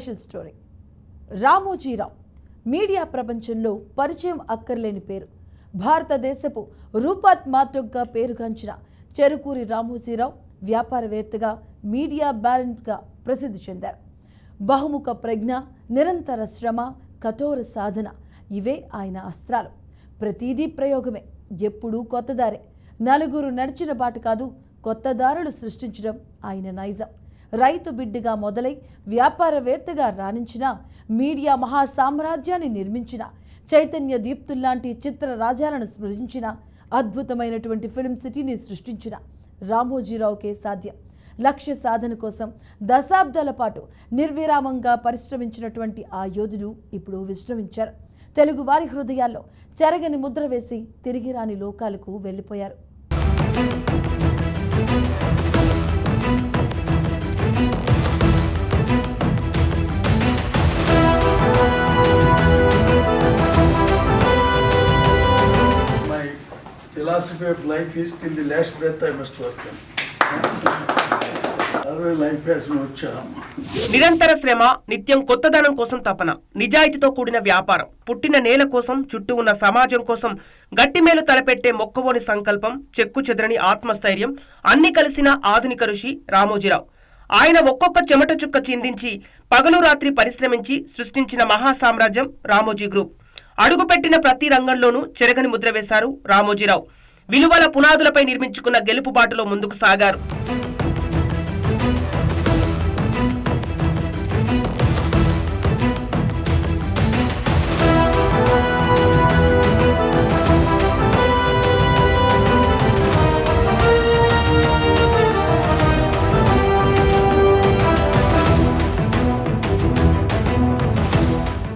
Special story. Ramoji Rao media ప్రపంచంలో పరిచయం అక్కర్లేని పేరు. భారతదేశపు రూపాత్ మాటోగ్గా పేరుగాంచిన చెరుకూరి రామోజీరావు వ్యాపారవేత్తగా, మీడియా బ్యారన్గా ప్రసిద్ధి చెందారు. బహుముఖ ప్రజ్ఞ, నిరంతర శ్రమ, కఠోర సాధన ఇవే ఆయన అస్త్రాలు. ప్రతిదీ ప్రయోగమే, ఎప్పుడూ కొత్తదారే. నలుగురు నడిచిన బాట కాదు, కొత్త దారులు సృష్టించడం ఆయన నైజం. రైతు బిడ్డగా మొదలై వ్యాపారవేత్తగా రాణించిన, మీడియా మహాసామ్రాజ్యాన్ని నిర్మించిన, చైతన్య దీప్తుల్లాంటి చిత్ర రాజాలను సృజించిన, అద్భుతమైనటువంటి ఫిల్మ్ సిటీని సృష్టించిన రామోజీరావుకే సాధ్యం. లక్ష్య సాధన కోసం దశాబ్దాల పాటు నిర్విరామంగా పరిశ్రమించినటువంటి ఆ యోధుడు ఇప్పుడు విశ్రమించారు. తెలుగు వారి హృదయాల్లో చెరగని ముద్ర వేసి తిరిగి రాని లోకాలకు వెళ్ళిపోయారు. Philosophy of life is till the last breath I must work on. Otherwise life has no charm. నిరంతర శ్రమ, నిత్యం కొత్తదనం కోసం తపన, నిజాయితీతో కూడిన వ్యాపారం, పుట్టిన నేల కోసం, చుట్టూ ఉన్న సమాజం కోసం గట్టిమేలు తలపెట్టే మొక్కవోని సంకల్పం, చెక్కు చెదరని ఆత్మస్థైర్యం అన్ని కలిసిన ఆధునిక ఋషి రామోజీరావు. ఆయన ఒక్కొక్క చెమట చుక్క చిందించి పగలు రాత్రి పరిశ్రమించి సృష్టించిన మహాసామ్రాజ్యం రామోజీ గ్రూప్. అడుగుపెట్టిన ప్రతి రంగంలోనూ చెరగని ముద్ర వేశారు రామోజీరావు. విలువల పునాదులపై నిర్మించుకున్న గెలుపుబాటులో ముందుకు సాగారు.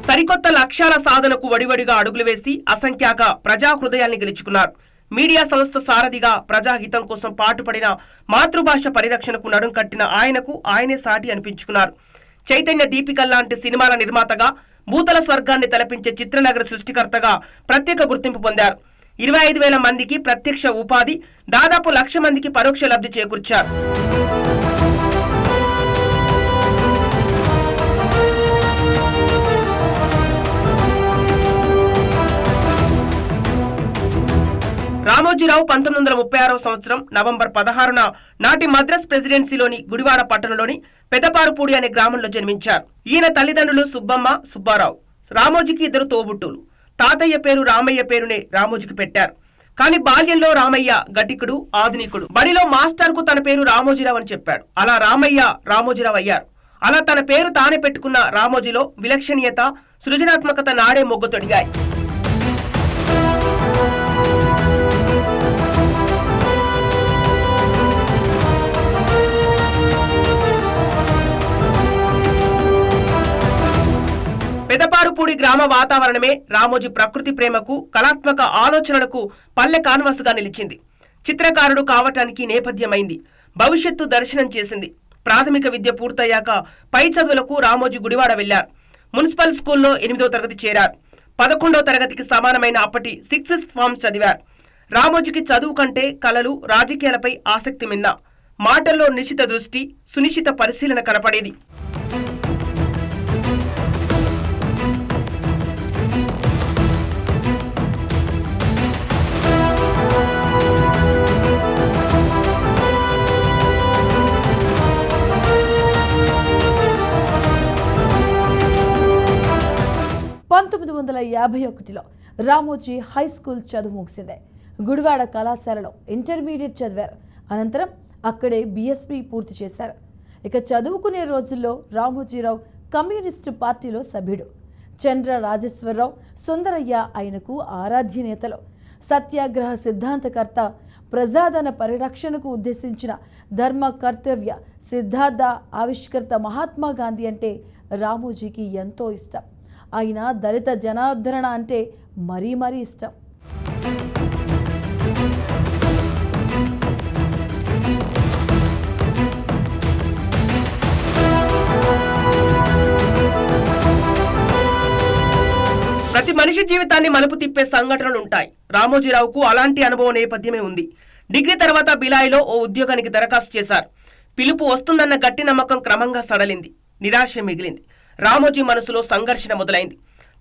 సరికొత్త లక్ష్యాల సాధనకు వడివడిగా అడుగులు వేసి అసంఖ్యాక ప్రజా హృదయాల్ని గెలుచుకున్నారు. మీడియా సంస్థ సారథిగా ప్రజాహితం కోసం పాటుపడిన, మాతృభాష పరిరక్షణకు నడుం కట్టిన ఆయనకు ఆయనే సాటి అనిపించుకున్నారు. చైతన్య దీపికల్లాంటి సినిమాల నిర్మాతగా, భూతల స్వర్గాన్ని తలపించే చిత్రనగర సృష్టికర్తగా ప్రత్యేక గుర్తింపు పొందారు. 25,000 మందికి ప్రత్యక్ష ఉపాధి, దాదాపు 1,00,000 మందికి పరోక్ష లబ్ధి చేకూర్చారు. రామోజీరావు 1936వ సంవత్సరం నవంబర్ 16న నాటి మద్రాస్ ప్రెసిడెన్సీలోని గుడివాడ పట్టణంలోని పెదపారుపూడి అనే గ్రామంలో జన్మించారు. ఈయన తల్లిదండ్రులు సుబ్బమ్మ, సుబ్బారావు. రామోజీకి 2 తోబుట్టులు. తాతయ్య పేరు రామయ్య పేరునే రామోజీకి పెట్టారు. కానీ బాల్యంలో రామయ్య గటికుడు, ఆధునికుడు. బడిలో మాస్టర్కు తన పేరు రామోజీరావు అని చెప్పాడు. అలా రామయ్య రామోజీరావు అయ్యారు. అలా తన పేరు తానే పెట్టుకున్న రామోజీలో విలక్షణీయత, సృజనాత్మకత నాడే మొగ్గు తొడిగాయి. పెదపారుపూడి గ్రామ వాతావరణమే రామోజీ ప్రకృతి ప్రేమకు, కళాత్మక ఆలోచనలకు పల్లె కాన్వాస్గా నిలిచింది. చిత్రకారుడు కావటానికి నేపథ్యమైంది. భవిష్యత్తు దర్శనం చేసింది. ప్రాథమిక విద్య పూర్తయ్యాక పై చదువులకు రామోజీ గుడివాడ వెళ్లారు. మున్సిపల్ స్కూల్లో 8వ తరగతి చేరారు. 11వ తరగతికి సమానమైన అప్పటి 6th ఫార్మ్ చదివారు. రామోజీకి చదువు కంటే కళలు, రాజకీయాలపై ఆసక్తి మిన్న. మాటల్లో నిశిత దృష్టి, సునిశ్చిత పరిశీలన కనపడేది. రామోజీ హై స్కూల్ చదువు ముగిసింది. గుడివాడ కళాశాలలో ఇంటర్మీడియట్ చదివారు. అనంతరం అక్కడే BSc పూర్తి చేశారు. ఇక చదువుకునే రోజుల్లో రామోజీరావు కమ్యూనిస్టు పార్టీలో సభ్యుడు. చంద్ర రాజేశ్వరరావు, సుందరయ్య ఆయనకు ఆరాధ్య నేతలు. సత్యాగ్రహ సిద్ధాంతకర్త, ప్రజాధన పరిరక్షణకు ఉద్దేశించిన ధర్మ కర్తవ్య సిద్ధార్థ ఆవిష్కర్త మహాత్మా గాంధీ అంటే రామోజీకి ఎంతో ఇష్టం. ఆయన దళిత జనార్దరణ అంటే మరీ మరీ ఇష్టం. ప్రతి మనిషి జీవితాన్ని మలుపు తిప్పే సంఘటనలు ఉంటాయి. రామోజీరావుకు అలాంటి అనుభవ నేపథ్యమే ఉంది. డిగ్రీ తర్వాత బిలాయిలో ఓ ఉద్యోగానికి దరఖాస్తు చేశారు. పిలుపు వస్తుందన్న గట్టి నమ్మకం క్రమంగా సడలింది. నిరాశ మిగిలింది. రామోజీ మనసులో సంఘర్షణ మొదలైంది.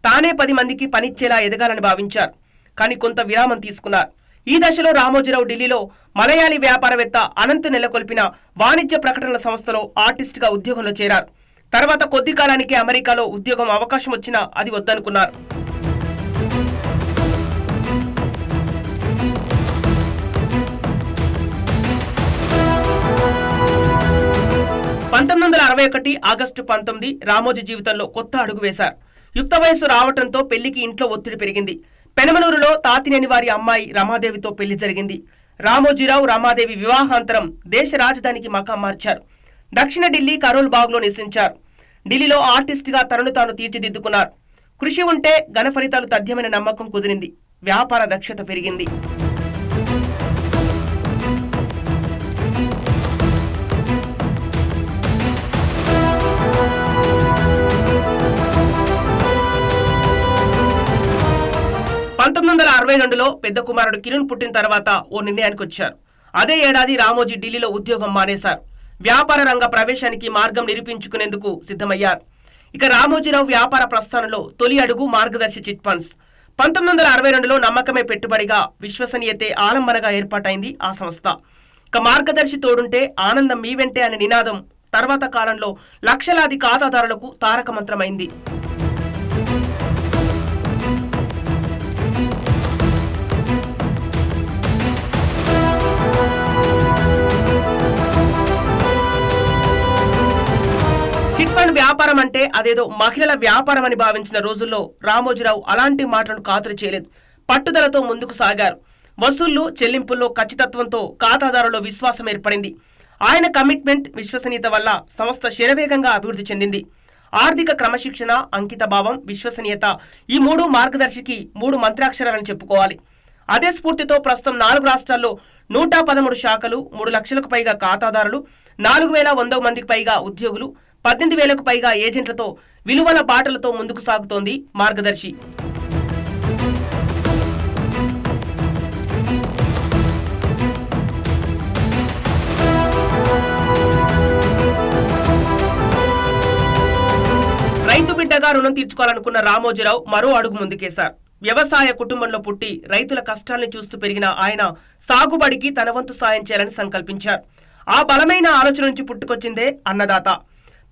తానే 10 మందికి పనిచ్చేలా ఎదగాలని భావించారు. కానీ కొంత విరామం తీసుకున్నారు. ఈ దశలో రామోజీరావు ఢిల్లీలో మలయాళీ వ్యాపారవేత్త అనంత్ నెలకొల్పిన వాణిజ్య ప్రకటనల సంస్థలో ఆర్టిస్ట్గా ఉద్యోగంలో చేరారు. తర్వాత కొద్ది కాలానికి అమెరికాలో ఉద్యోగం అవకాశం వచ్చినా అది వద్దనుకున్నారు. 1961 ఆగస్టు 19 రామోజీ జీవితంలో కొత్త అడుగు వేశారు. యుక్త వయసు రావడంతో పెళ్లికి ఇంట్లో ఒత్తిడి పెరిగింది. పెనమలూరులో తాతినేని వారి అమ్మాయి రమాదేవితో పెళ్లి జరిగింది. రామోజీరావు రమాదేవి వివాహాంతరం దేశ రాజధానికి మకాం మార్చారు. దక్షిణ ఢిల్లీ కరోల్ బాగ్లో నివసించారు. ఢిల్లీలో ఆర్టిస్ట్గా తనను తాను తీర్చిదిద్దుకున్నారు. కృషి ఉంటే ఘన ఫలితాలు తథ్యమైన నమ్మకం కుదిరింది. వ్యాపార దక్షత పెరిగింది. 1962లో పెద్ద కుమారుడు కిరణ్ పుట్టిన తర్వాత ఓ నిర్ణయానికి వచ్చారు. అదే ఏడాది రామోజీ ఢిల్లీలో ఉద్యోగం మానేశారు. వ్యాపార రంగ ప్రవేశానికి మార్గం నిరూపించుకునేందుకు సిద్ధమయ్యారు. ఇక రామోజీరావు వ్యాపార ప్రస్థానంలో తొలి అడుగు మార్గదర్శి చిట్ ఫండ్స్. 1962లో నమ్మకమే పెట్టుబడిగా, విశ్వసనీయతే ఆలంబనగా ఏర్పాటైంది ఆ సంస్థ. ఇక మార్గదర్శి తోడుంటే ఆనందం మీ వెంటే అనే నినాదం తర్వాత కాలంలో లక్షలాది ఖాతాదారులకు తారక మంత్రమైంది. చిట్ ఫండ్ వ్యాపారం అంటే అదేదో మహిళల వ్యాపారం అని భావించిన రోజుల్లో రామోజీరావు అలాంటి మాటలను ఖాతరు చేయలేదు. పట్టుదలతో ముందుకు సాగారు. వసూళ్లు, చెల్లింపుల్లో ఖచ్చితత్వంతో ఖాతాదారుల్లో విశ్వాసం ఏర్పడింది. ఆయన కమిట్మెంట్, విశ్వసనీయత వల్ల సంస్థ శరవేగంగా అభివృద్ధి చెందింది. ఆర్థిక క్రమశిక్షణ, అంకితభావం, విశ్వసనీయత ఈ 3 మార్గదర్శికి 3 మంత్రాక్షరాలను చెప్పుకోవాలి. అదే స్ఫూర్తితో ప్రస్తుతం 4 రాష్ట్రాల్లో 113 శాఖలు, 3 లక్షలకు పైగా ఖాతాదారులు, 4100 మందికి పైగా ఉద్యోగులు, 18,000కు పైగా ఏజెంట్లతో విలువల బాటలతో ముందుకు సాగుతోంది మార్గదర్శి. రైతు బిడ్డగా రుణం తీర్చుకోవాలనుకున్న రామోజీరావు మరో అడుగు ముందుకేశారు. వ్యవసాయ కుటుంబంలో పుట్టి రైతుల కష్టాల్ని చూస్తూ పెరిగిన ఆయన సాగుబడికి తన వంతు సాయం చేయాలని సంకల్పించారు. ఆ బలమైన ఆలోచన నుంచి పుట్టుకొచ్చిందే అన్నదాత.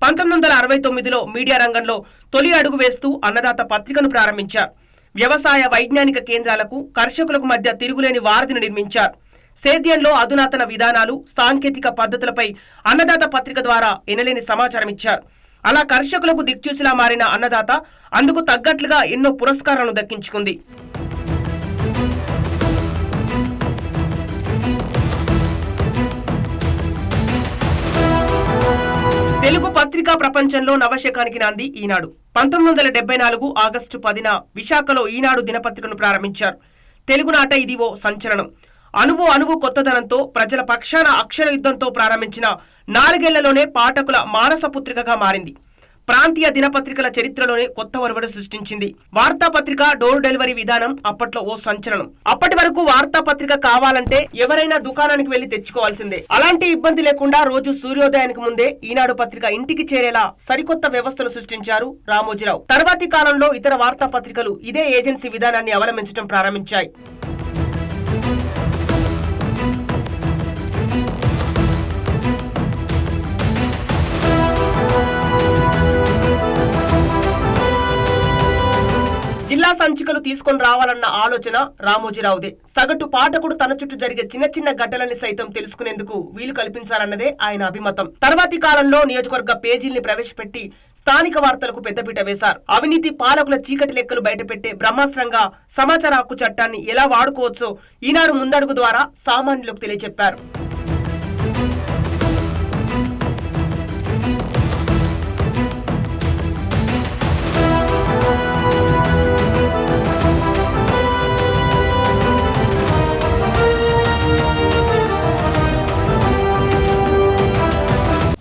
1969లో మీడియా రంగంలో తొలి అడుగు వేస్తూ అన్నదాత పత్రికను ప్రారంభించారు. వ్యవసాయ వైజ్ఞానిక కేంద్రాలకు, కర్షకులకు మధ్య తిరుగులేని వారధిని నిర్మించారు. సేద్యంలో అధునాతన విధానాలు, సాంకేతిక పద్ధతులపై అన్నదాత పత్రిక ద్వారా ఎనలేని సమాచారం ఇచ్చారు. అలా కర్షకులకు దిక్చూసిలా మారిన అన్నదాత అందుకు తగ్గట్లుగా ఎన్నో పురస్కారాలను దక్కించుకుంది. తెలుగు పత్రికా ప్రపంచంలో నవశకానికి నాంది ఈనాడు. 1974 ఆగస్టు 10న విశాఖలో ఈనాడు దినపత్రికను ప్రారంభించారు. తెలుగునాట ఇది ఓ సంచలనం. అణువు కొత్తదనంతో ప్రజల పక్షాన అక్షర యుద్ధంతో ప్రారంభించిన 4 ఏళ్లలోనే పాఠకుల మానసపుత్రికగా మారింది. ప్రాంతీయ దినపత్రికల చరిత్రలోనే కొత్త ఒరవడి సృష్టించింది. వార్తాపత్రిక డోర్ డెలివరీ విధానం అప్పట్లో ఓ సంచలనం. అప్పటి వరకు వార్తాపత్రిక కావాలంటే ఎవరైనా దుకాణానికి వెళ్లి తెచ్చుకోవాల్సిందే. అలాంటి ఇబ్బంది లేకుండా రోజు సూర్యోదయానికి ముందే ఈనాడు పత్రిక ఇంటికి చేరేలా సరికొత్త వ్యవస్థను సృష్టించారు రామోజీరావు. తర్వాతి కాలంలో ఇతర వార్తాపత్రికలు ఇదే ఏజెన్సీ విధానాన్ని అవలంబించడం ప్రారంభించాయి. జిల్లా సంచికలు తీసుకొని రావాలన్న ఆలోచన రామోజీరావుదే. సగటు పాఠకుడు తన చుట్టూ జరిగే చిన్న చిన్న ఘటనల్ని సైతం తెలుసుకునేందుకు వీలు కల్పించాలన్నదే ఆయన అభిమతం. తర్వాతి కాలంలో నియోజకవర్గ పేజీల్ని ప్రవేశపెట్టి స్థానిక వార్తలకు పెద్దపీట వేశారు. అవినీతి, పాలకుల చీకటి లెక్కలు బయటపెట్టే బ్రహ్మాస్త్రంగా సమాచార హక్కు చట్టాన్ని ఎలా వాడుకోవచ్చో ఈనాడు ముందడుగు ద్వారా సామాన్యులకు తెలియచెప్పారు.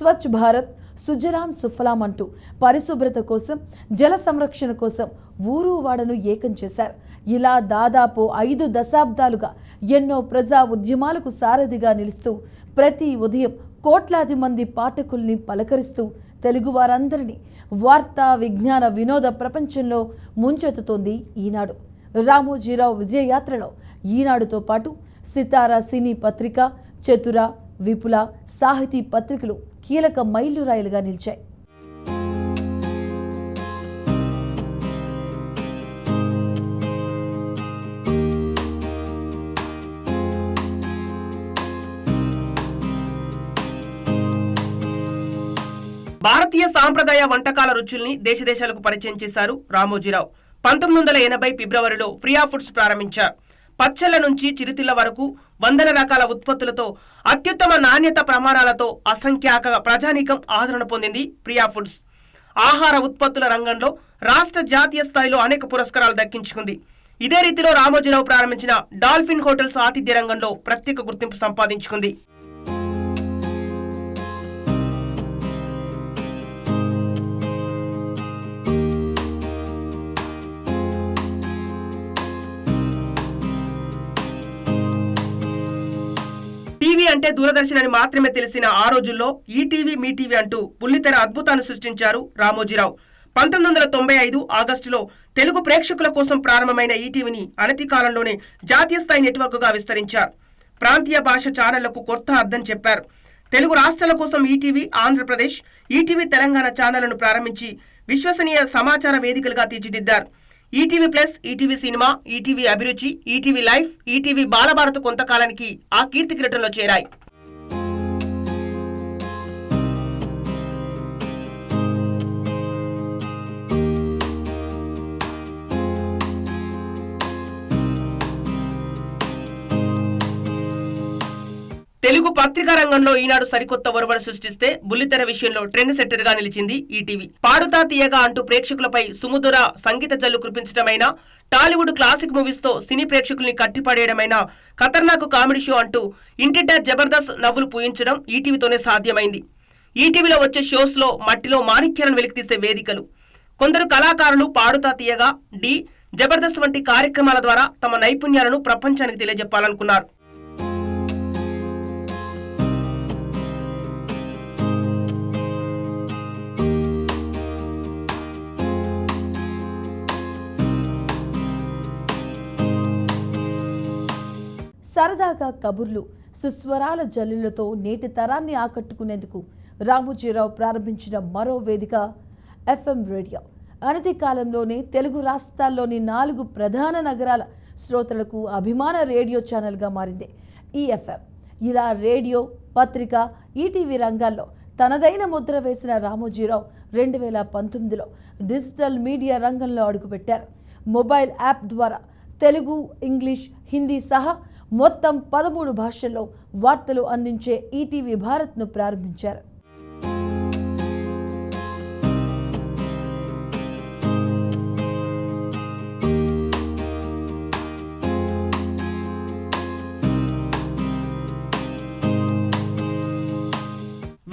స్వచ్ఛ భారత్, సుజలాం సుఫలాం అంటూ పరిశుభ్రత కోసం, జల సంరక్షణ కోసం ఊరు వాడను ఏకం చేశారు. ఇలా దాదాపు 5 దశాబ్దాలుగా ఎన్నో ప్రజా ఉద్యమాలకు సారథిగా నిలుస్తూ ప్రతి ఉదయం కోట్లాది మంది పాఠకుల్ని పలకరిస్తూ తెలుగు వారందరినీ వార్తా విజ్ఞాన వినోద ప్రపంచంలో ముంచెత్తుతోంది ఈనాడు. రామోజీరావు విజయయాత్రలో ఈనాడుతో పాటు సితారా సినీ పత్రిక, చతుర, విపుల సాహితీ పత్రికలు కీలక మైలురాయిలుగా నిలిచాయి. భారతీయ సాంప్రదాయ వంటకాల రుచుల్ని దేశదేశాలకు పరిచయం చేశారు రామోజీరావు. 1980 ఫిబ్రవరిలో ప్రియా ఫుడ్స్ ప్రారంభించారు. పచ్చళ్ల నుంచి చిరుతిళ్ల వరకు వందల రకాల ఉత్పత్తులతో అత్యుత్తమ నాణ్యత ప్రమాణాలతో అసంఖ్యాక ప్రజానీకం ఆదరణ పొందింది ప్రియా ఫుడ్స్. ఆహార ఉత్పత్తుల రంగంలో రాష్ట్ర జాతీయ స్థాయిలో అనేక పురస్కారాలు దక్కించుకుంది. ఇదే రీతిలో రామోజీరావు ప్రారంభించిన డాల్ఫిన్ హోటల్స్ ఆతిథ్య రంగంలో ప్రత్యేక గుర్తింపు సంపాదించుకుంది. టీవీ అంటే దూరదర్శన్ అని మాత్రమే తెలిసిన ఆ రోజుల్లో ఈటీవీ మీ టీవీ అంటూ బుల్లితెర అద్భుతాన్ని సృష్టించారు రామోజీరావు. 1995 ఆగస్టులో తెలుగు ప్రేక్షకుల కోసం ప్రారంభమైన ఈటీవీని అనతి కాలంలోనే జాతీయ స్థాయి నెట్వర్క్గా విస్తరించారు. ప్రాంతీయ భాష ఛానళ్లకు కొత్త అర్థం చెప్పారు. తెలుగు రాష్ట్రాల కోసం ఈటీవీ ఆంధ్రప్రదేశ్, ఈటీవీ తెలంగాణ ఛానళ్లను ప్రారంభించి విశ్వసనీయ సమాచార వేదికలుగా తీర్చిదిద్దారు. ETV plus, ETV cinema, ETV అభిరుచి, ఈటీవీ లైఫ్, ఈటీవీ బాలభారత్ కొంతకాలానికి ఆ కీర్తి కిరీటంలో చేరాయి. తెలుగు పత్రికా రంగంలో ఈనాడు సరికొత్త ఒరవడి సృష్టిస్తే బుల్లితెర విషయంలో ట్రెండ్ సెట్టర్ గా నిలిచింది ఈటీవీ. పాడుతా తీయగా అంటూ ప్రేక్షకులపై సుమధుర సంగీత జల్లు కురిపించడమైనా, టాలీవుడ్ క్లాసిక్ మూవీస్ తో సినీ ప్రేక్షకుల్ని కట్టిపడేయడమైనా, ఖతర్నాక్ కామెడీ షో అంటూ ఇంటింటా జబర్దస్త్ నవ్వులు పూయించడం ఈటీవీతోనే సాధ్యమైంది. ఈటీవీలో వచ్చే షోస్ లో మట్టిలో మాణిక్యాలను వెలికితీసే వేదికలు. కొందరు కళాకారులు పాడుతా తీయగా, డి, జబర్దస్త్ వంటి కార్యక్రమాల ద్వారా తమ నైపుణ్యాలను ప్రపంచానికి తెలియజెప్పాలనుకున్నారు. సరదాగా కబుర్లు, సుస్వరాల జల్లులతో నేటి తరాన్ని ఆకట్టుకునేందుకు రామోజీరావు ప్రారంభించిన మరో వేదిక ఎఫ్ఎం రేడియో. అనతి కాలంలోనే తెలుగు రాష్ట్రాల్లోని 4 ప్రధాన నగరాల శ్రోతలకు అభిమాన రేడియో ఛానల్గా మారింది ఈ ఎఫ్ఎం. ఇలా రేడియో, పత్రిక, ఈటీవీ రంగాల్లో తనదైన ముద్ర వేసిన రామోజీరావు 2019లో డిజిటల్ మీడియా రంగంలో అడుగుపెట్టారు. మొబైల్ యాప్ ద్వారా తెలుగు, ఇంగ్లీష్, హిందీ సహా మొత్తం 13 భాషల్లో వార్తలు అందించే ఈటీవీ భారత్ను ప్రారంభించారు.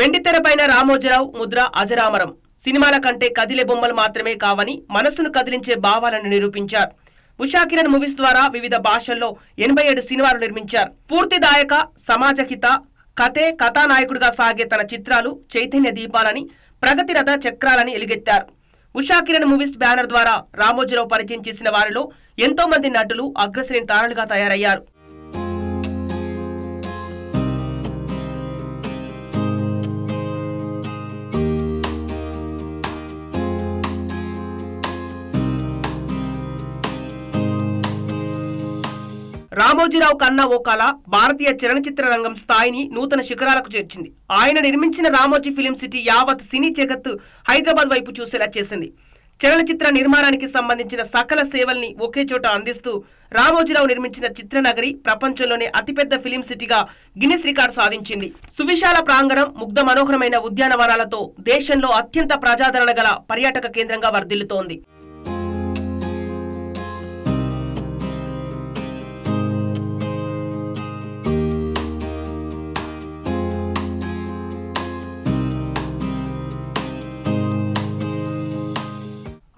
వెండితెరపైన రామోజీరావు ముద్ర అజరామరం. సినిమాల కంటే కదిలే బొమ్మలు మాత్రమే కావని మనసును కదిలించే భావాలను నిరూపించారు. ఉషా కిరణ్ మూవీస్ ద్వారా వివిధ భాషల్లో 87 సినిమాలు నిర్మించారు. పూర్తిదాయక, సమాజహిత, కథే కథానాయకుడిగా సాగే తన చిత్రాలు చైతన్య దీపాలని, ప్రగతి రథ చక్రాలని ఎలుగెత్తారు. ఉషా కిరణ్ మూవీస్ బ్యానర్ ద్వారా రామోజీరావు పరిచయం చేసిన వారిలో ఎంతో మంది నటులు అగ్రశ్రేణి తారలుగా తయారయ్యారు. రామోజీరావు కన్నా ఓ కళ భారతీయ చలనచిత్ర రంగం స్థాయిని నూతన శిఖరాలకు చేర్చింది. ఆయన నిర్మించిన రామోజీ ఫిలిం సిటీ యావత్ సినీ జగత్తు హైదరాబాద్ వైపు చూసేలా చేసింది. చలనచిత్ర నిర్మాణానికి సంబంధించిన సకల సేవల్ని ఒకే చోట అందిస్తూ రామోజీరావు నిర్మించిన చిత్రనగరి ప్రపంచంలోనే అతిపెద్ద ఫిలిం సిటీగా గిన్నిస్ రికార్డు సాధించింది. సువిశాల ప్రాంగణం, ముగ్ధ మనోహరమైన ఉద్యానవనాలతో దేశంలో అత్యంత ప్రజాదరణ గల పర్యాటక కేంద్రంగా వర్ధిల్లుతోంది.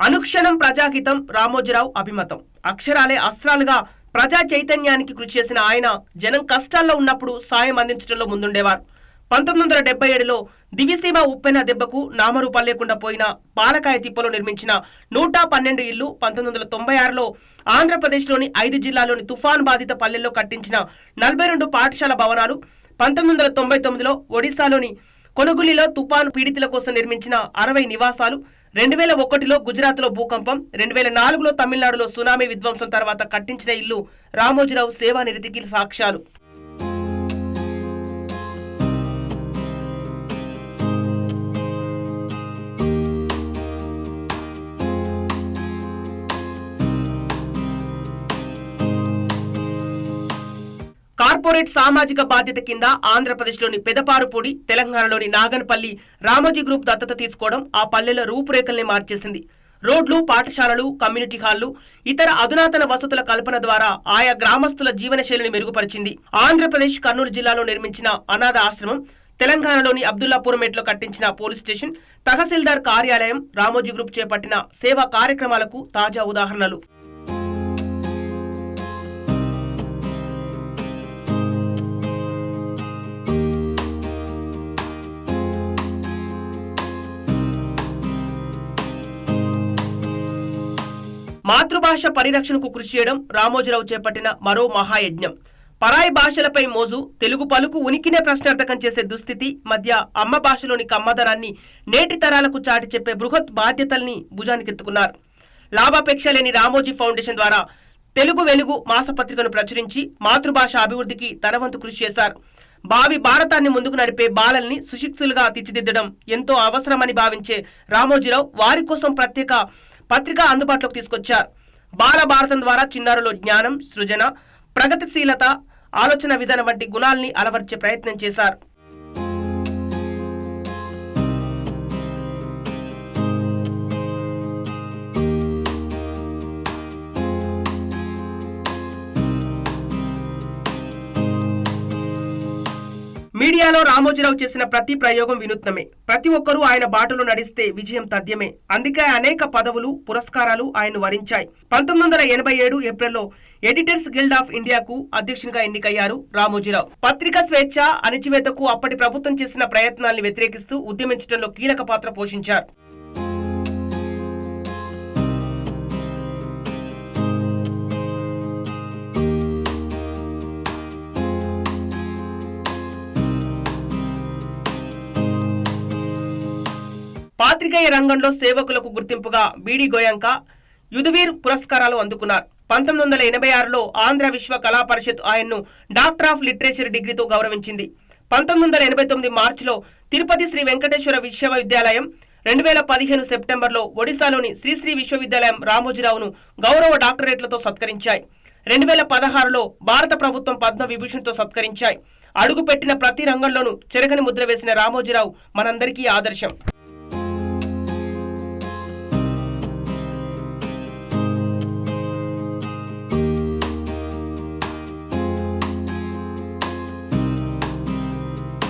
అనుక్షణం ప్రజాహితం రామోజీరావు అభిమతం. అక్షరాలే అస్త్రాలుగా ప్రజా చైతన్యానికి కృషి చేసిన ఆయన జనం కష్టాల్లో ఉన్నప్పుడు సాయం అందించడంలో ముందుండేవారు. 1977లో దివిసీమ ఉప్పెన దెబ్బకు నామరూపాలు లేకుండా పోయిన పాలకాయ తిప్పలో నిర్మించిన 112 ఇళ్లు 1996లో ఆంధ్రప్రదేశ్లోని 5 జిల్లాల్లోని తుఫాన్ బాధిత పల్లెల్లో కట్టించిన 42 పాఠశాల భవనాలు, 1999లో ఒడిశాలోని కొనుగులిలో తుఫాను పీడితుల కోసం నిర్మించిన 60 నివాసాలు, 2001లో గుజరాత్లో భూకంపం, 2004లో తమిళనాడులో సునామీ విధ్వంసం తర్వాత కట్టించిన ఇల్లు రామోజీరావు సేవానిరతికి సాక్ష్యాలు. కార్పొరేట్ సామాజిక బాధ్యత కింద ఆంధ్రప్రదేశ్లోని పెదపారుపూడి, తెలంగాణలోని నాగన్పల్లి రామోజీ గ్రూప్ దత్తత తీసుకోవడం ఆ పల్లెల రూపురేఖల్ని మార్చేసింది. రోడ్లు, పాఠశాలలు, కమ్యూనిటీ హాళ్లు, ఇతర అధునాతన వసతుల కల్పన ద్వారా ఆయా గ్రామస్తుల జీవనశైలిని మెరుగుపరిచింది. ఆంధ్రప్రదేశ్ కర్నూలు జిల్లాలో నిర్మించిన అనాథ ఆశ్రమం, తెలంగాణలోని అబ్దుల్లాపూర్మేట్లో కట్టించిన పోలీస్ స్టేషన్, తహసీల్దార్ కార్యాలయం రామోజీ గ్రూప్ చేపట్టిన సేవా కార్యక్రమాలకు తాజా ఉదాహరణలు. మాతృభాష పరిరక్షణకు కృషి చేయడం రామోజీరావు చేపట్టిన మరో మహాయజ్ఞం. పరాయి భాషలపై మోజు, తెలుగు పలుకు ఉనికినే ప్రశ్నార్థకం చేసే దుస్థితి మధ్య అమ్మ భాషలోని కమ్మదనాన్ని నేటి తరాలకు చాటి చెప్పే బృహత్ బాధ్యతల్ని భుజానికెత్తుకున్నారు. లాభాపేక్ష లేని రామోజీ ఫౌండేషన్ ద్వారా తెలుగు వెలుగు మాసపత్రికను ప్రచురించి మాతృభాష అభివృద్ధికి తన వంతు కృషి చేశారు. భావి భారతాన్ని ముందుకు నడిపే బాలల్ని సుశిక్షులుగా తీర్చిదిద్దడం ఎంతో అవసరమని భావించే రామోజీరావు వారి కోసం ప్రత్యేక పత్రిక అందుబాటులోకి తీసుకొచ్చారు. బాల భారతం ద్వారా చిన్నారులో జ్ఞానం, సృజన, ప్రగతిశీలత, ఆలోచన విధానం వంటి గుణాల్ని అలవర్చే ప్రయత్నం చేశారు. మీడియాలో రామోజీరావు చేసిన ప్రతి ప్రయోగం వినూత్నమే. ప్రతి ఒక్కరూ ఆయన బాటలో నడిస్తే విజయం తథ్యమే. అందుకే అనేక పదవులు, పురస్కారాలు ఆయన్ను వరించాయి. 1987 ఏప్రిల్లో ఎడిటర్స్ గిల్డ్ ఆఫ్ ఇండియాకు అధ్యక్షునిగా ఎన్నికయ్యారు రామోజీరావు. పత్రిక స్వేచ్ఛ, అణిచివేతకు అప్పటి ప్రభుత్వం చేసిన ప్రయత్నాల్ని వ్యతిరేకిస్తూ ఉద్యమించడంలో కీలక పాత్ర పోషించారు. పాత్రికేయ రంగంలో సేవకులకు గుర్తింపుగా బీడీ గోయంక, యుధవీర్ పురస్కారాలు అందుకున్నారు. 1986లో ఆంధ్ర విశ్వ కళా పరిషత్ ఆయన్ను డాక్టర్ ఆఫ్ లిటరేచర్ డిగ్రీతో గౌరవించింది. 1989 మార్చిలో తిరుపతి శ్రీ వెంకటేశ్వర విశ్వవిద్యాలయం, 2015 సెప్టెంబర్లో ఒడిశాలోని శ్రీశ్రీ విశ్వవిద్యాలయం రామోజీరావును గౌరవ డాక్టరేట్లతో సత్కరించాయి. 2016లో భారత ప్రభుత్వం పద్మ విభూషణ్తో సత్కరించాయి. అడుగుపెట్టిన ప్రతి రంగంలోనూ చెరగని ముద్ర వేసిన రామోజీరావు మనందరికీ ఆదర్శం.